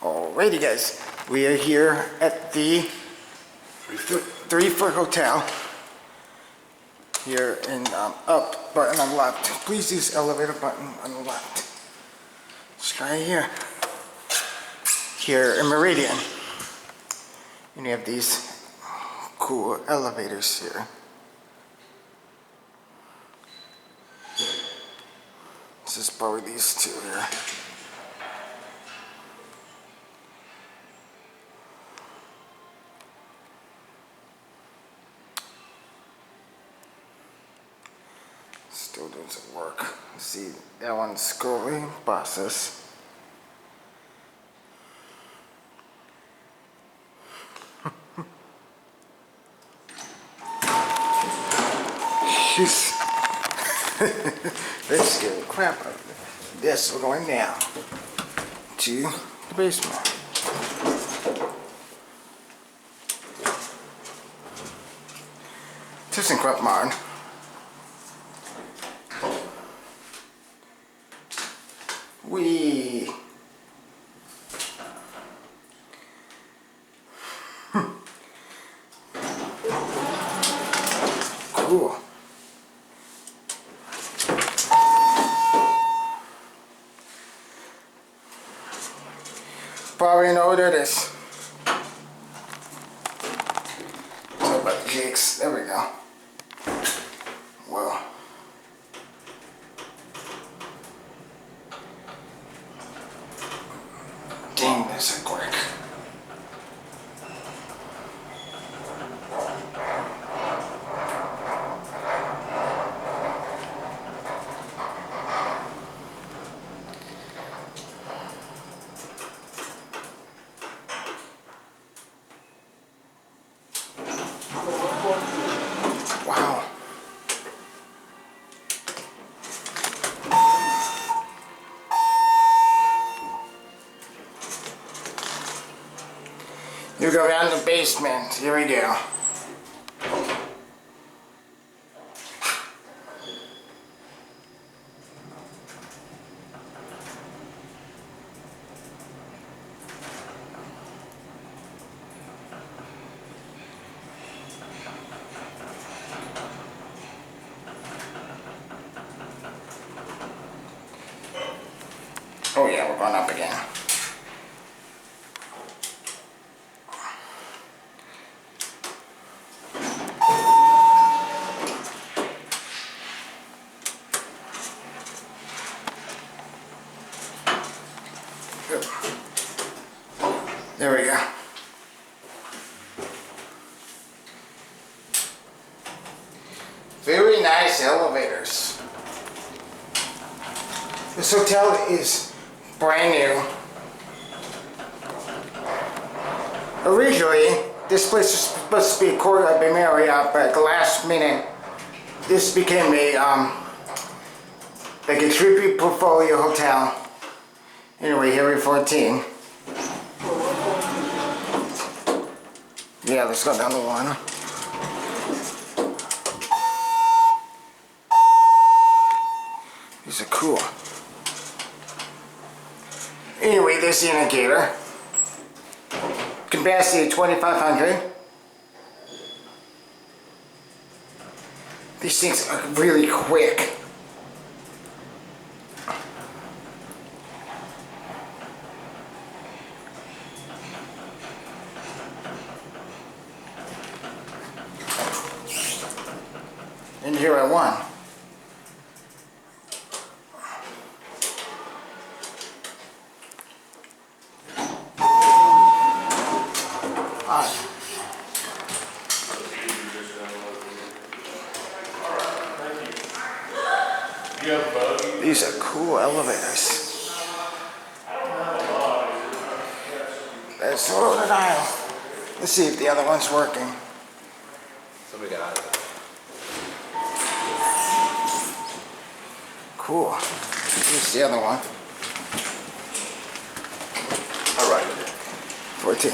Alrighty guys, we are here at the Threefoot Hotel here in up button on the left. Please use elevator button on the left. Let's try here in Meridian. And you have these cool elevators here. Let's just borrow these two here. Still doing some work. See, that one's scrolling process. Jeez. Let's get the crap out of it. This, we're going down to the basement. ThyssenKrupp mine. Wee. Cool. Probably know what it is. Talk about the jigs. There we go. Well. Dang, this is quick. Wow. You go down the basement. Here we go. Oh yeah, we're going up again. There we go. Very nice elevators. This hotel is brand new. Originally, this place was supposed to be a quarter of Meridian, but at the last minute, this became a like a Threefoot portfolio hotel. Anyway, here we're 14. Yeah, let's go down to one. These are cool. Anyway, this indicator. Capacity 2,500. These things are really quick. And here at one. These are cool elevators. Let's slow it down. Let's see if the other one's working. Somebody got out of it. Cool. Here's the other one. All right. 14.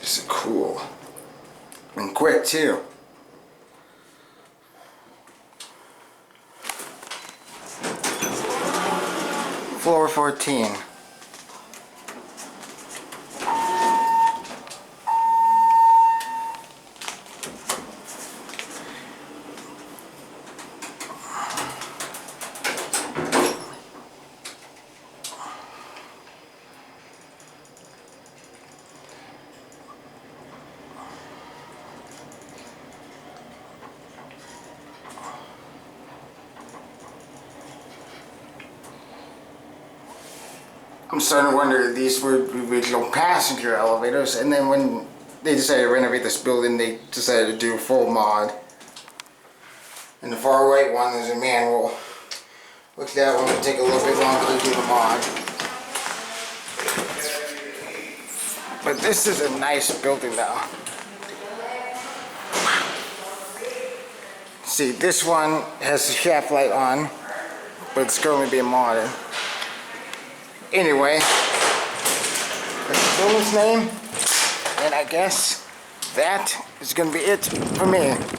This is cool. And quick too. Floor 14. I'm starting to wonder if these were original passenger elevators, and then when they decided to renovate this building, they decided to do a full mod. And the far right one is a manual. Looks like that one would take a little bit longer to do the mod. But this is a nice building now. See, this one has the shaft light on, but it's currently being modded. Anyway, that's the building's name, and I guess that is going to be it for me.